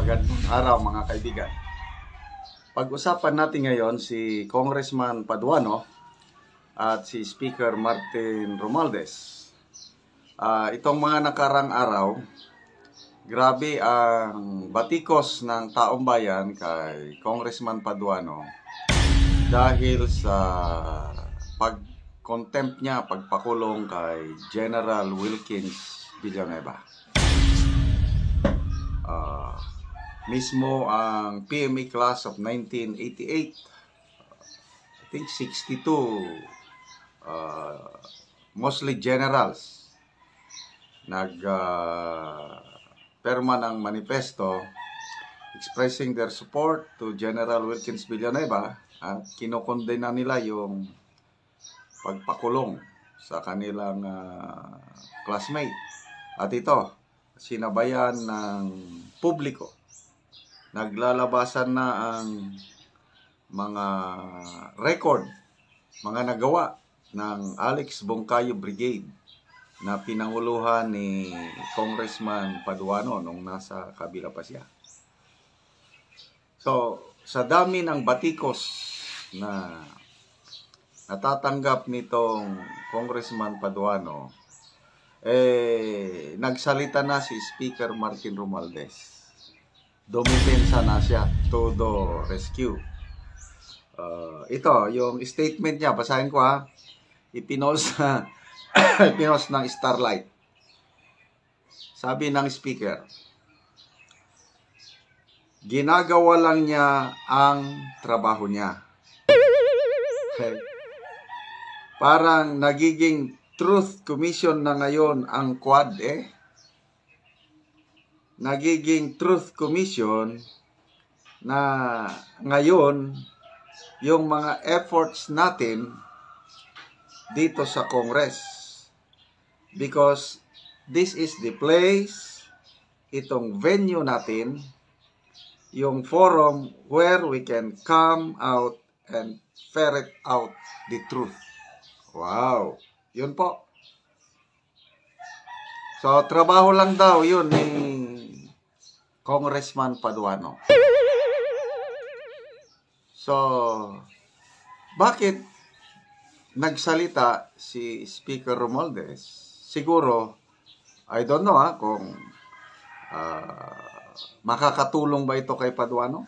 Magandang araw mga kaibigan. Pag-usapan natin ngayon si Congressman Paduano at si Speaker Martin Romualdez. Itong mga nakarang araw, grabe ang batikos ng taong bayan kay Congressman Paduano dahil sa pag-contempt niya, pagpakulong kay General Wilkins Villanueva. Mismo ang PMA class of 1988, I think 62 mostly generals perma ng manifesto expressing their support to General Wilkins Villanueva at kinokondena nila yung pagpakulong sa kanilang classmate. At ito, sinabayan ng publiko. Naglalabasan na ang mga record, mga nagawa ng Alex Bongcayo Brigade na pinanguluhan ni Congressman Paduano nung nasa kabila pa siya. So, sa dami ng batikos na natatanggap nitong Congressman Paduano, nagsalita na si Speaker Martin Romualdez. Dumipensa na siya, to the rescue. Ito, yung statement niya, basahin ko ha. Ipinost ng Starlight. Sabi ng speaker, ginagawa lang niya ang trabaho niya. Okay. Parang nagiging Truth Commission na ngayon ang Quad Nagiging Truth Commission na ngayon yung mga efforts natin dito sa Congress. Because this is the place, itong venue natin, yung forum where we can come out and ferret out the truth. Wow! Yun po. So, trabaho lang daw yun ni Congressman Paduano. So, bakit nagsalita si Speaker Romualdez? Siguro, I don't know kung makakatulong ba ito kay Paduano?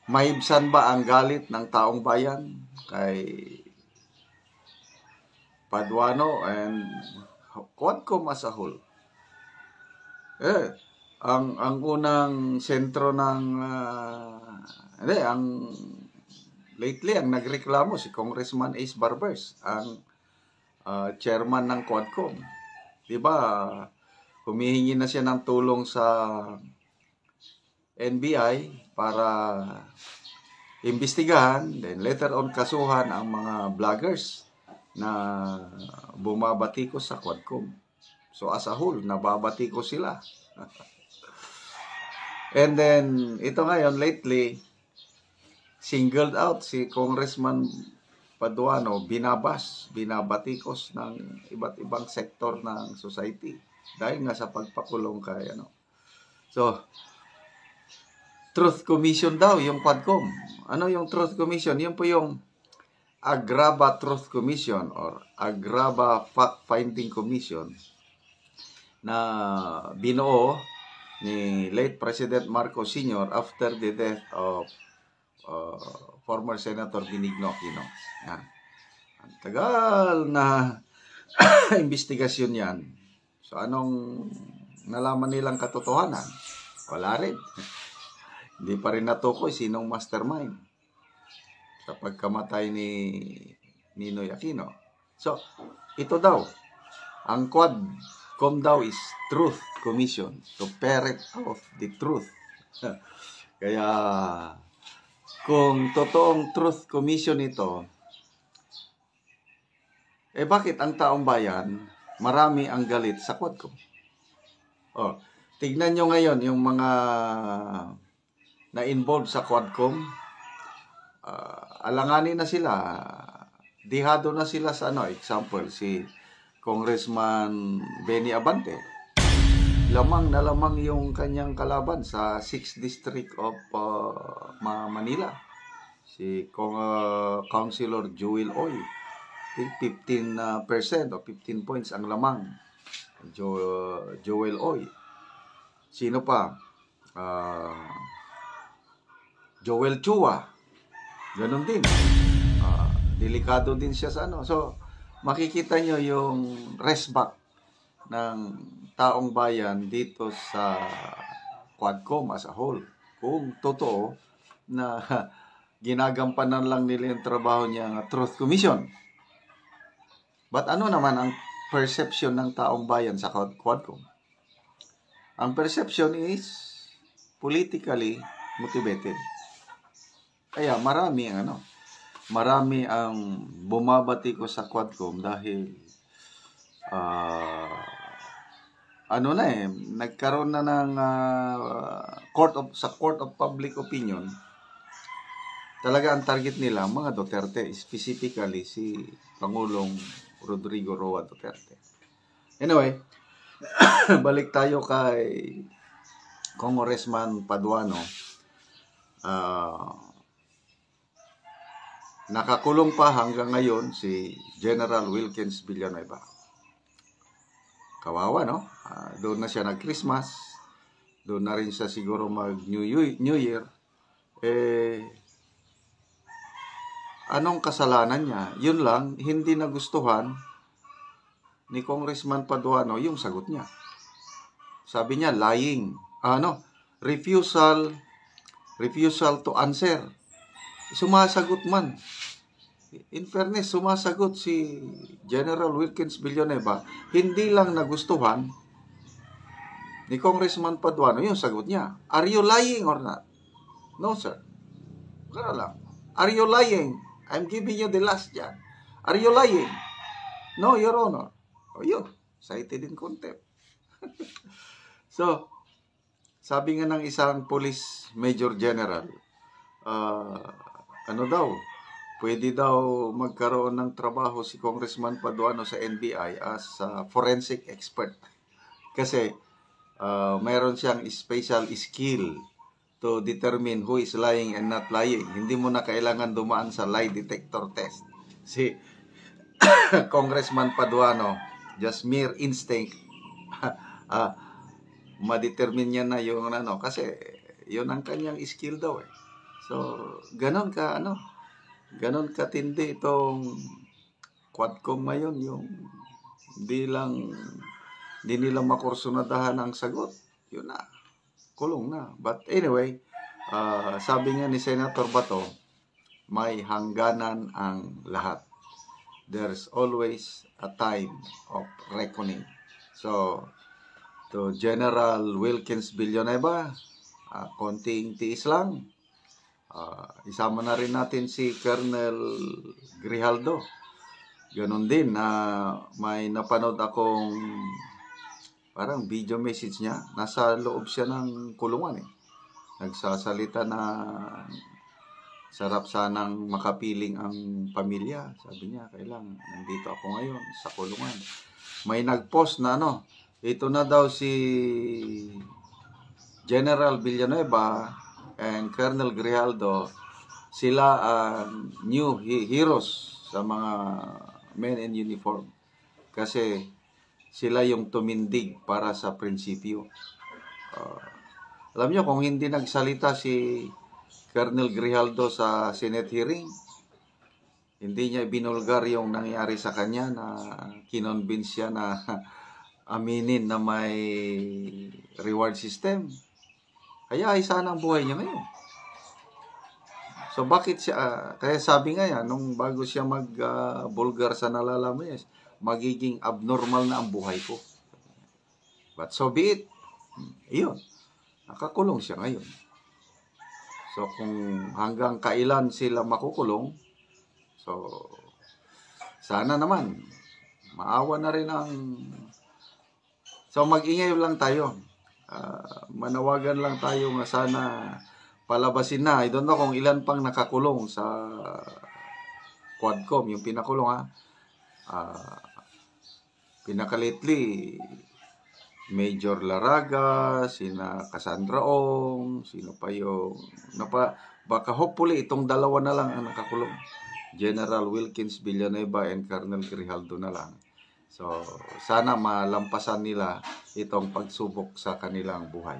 Maibsan ba ang galit ng taong bayan kay Paduano and Quadcom as a whole? Ang unang sentro ng lately ang nagreklamo si Congressman Ace Barbers, ang chairman ng Quadcom. 'Di ba? Humihingi na siya ng tulong sa NBI para imbestigahan, then later on kasuhan ang mga vloggers na bumabatikos sa Quadcom. So as a whole, nababatikos sila. And then, ito ngayon, lately, singled out si Congressman Paduano, binabatikos ng iba't ibang sektor ng society dahil nga sa pagpakulong kay So, Truth Commission daw, yung Quadcom. Ano yung Truth Commission? Yun po yung Agraba Truth Commission or Agraba Fact-Finding Commission na binuo ni late President Marcos Sr. after the death of former Senator Benigno Aquino. Yan. Ang tagal na investigasyon yan. So, anong nalaman nilang katotohanan? Wala rin. Hindi pa rin natukoy sinong mastermind sa pagkamatay ni Ninoy Aquino. So, ito daw, ang Quadcom daw is Truth Commission to ferret out the truth. Kaya, kung totoong Truth Commission ito, bakit ang taong bayan, marami ang galit sa Quadcom? Tignan nyo ngayon yung mga na-involved sa Quadcom, alanganin na sila, dihado na sila sa example, si Congressman Benny Abante. lamang na lamang yung kanyang kalaban sa 6th District of Manila. Si Councilor Joel Oy. 15% o 15 points ang lamang. Joel Oy. Sino pa? Joel Chua. Ganon din. Delikado din siya sa ano. So, makikita nyo yung resback ng taong bayan dito sa Quadcom as a whole. Kung totoo na ginagampanan lang nila yung trabaho niya ng Truth Commission. But ano naman ang perception ng taong bayan sa Quadcom? Ang perception is politically motivated. Kaya marami ang bumabati ko sa Quadcom dahil nagkaroon na ng Court of Public Opinion. Talaga ang target nila mga Duterte, specifically si Pangulong Rodrigo Roa Duterte. Anyway, balik tayo kay Congressman Paduano. Nakakulong pa hanggang ngayon si General Wilkins Villanueva. Kawawa, no? Doon na siya nag-Christmas. Doon na rin siya siguro mag-New Year. Anong kasalanan niya? Yun lang, hindi nagustuhan ni Congressman Paduano yung sagot niya. Sabi niya, lying. Refusal to answer. Sumasagot man. In fairness, sumasagot si General Wilkins Villanueva. Hindi lang nagustuhan ni Congressman Paduano yung sagot niya. Are you lying or not? No, sir. Kaya lang. Are you lying? I'm giving you the last chance. Are you lying? No, Your Honor. O yun, cited in contempt. So, sabi nga ng isang police major general, pwede daw magkaroon ng trabaho si Congressman Paduano sa NBI as forensic expert. Kasi mayroon siyang special skill to determine who is lying and not lying. Hindi mo na kailangan dumaan sa lie detector test. Si Congressman Paduano, just mere instinct, ma-determine niya na yung kasi yun ang kanyang skill daw eh. So, ganon katindi itong Quadcom ngayon, yung hindi nila makursunadahan ang sagot. Yun na. Kulong na. But anyway, sabi nga ni Senator Bato, may hangganan ang lahat. There's always a time of reckoning. So, to General Wilkins Villanueva, konting tiis lang. Isama na rin natin si Colonel Grijaldo. Ganon din na may napanood akong parang video message niya. Nasa loob siya ng kulungan eh. Nagsasalita na sarap sanang makapiling ang pamilya. Sabi niya, kailang nandito ako ngayon sa kulungan. May nag-post na ito na daw si General Villanueva and Colonel Grijaldo, sila new heroes sa mga men in uniform. Kasi sila yung tumindig para sa prinsipyo. Alam nyo, kung hindi nagsalita si Colonel Grijaldo sa Senate hearing, hindi niya binulgar yung nangyari sa kanya na kinonvince siya na aminin na may reward system. Kaya ay sana ang buhay niya ngayon. So bakit siya, kaya sabi nga yan, nung bago siya mag-bulgar sa nalalaman niya, magiging abnormal na ang buhay ko. But so be it. Iyon. Nakakulong siya ngayon. So kung hanggang kailan sila makukulong, so sana naman, maawa na rin ang... So mag-ingay lang tayo. Manawagan lang tayo nga sana palabasin na. I don't know kung ilan pang nakakulong sa Quadcom, yung pinakulong pinaka-lately Major Laraga, sina Cassandra Ong, sino pa yung baka hopefully itong dalawa na lang ang nakakulong. General Wilkins Villanueva and Colonel Grijaldo na lang. So, sana malampasan nila itong pagsubok sa kanilang buhay.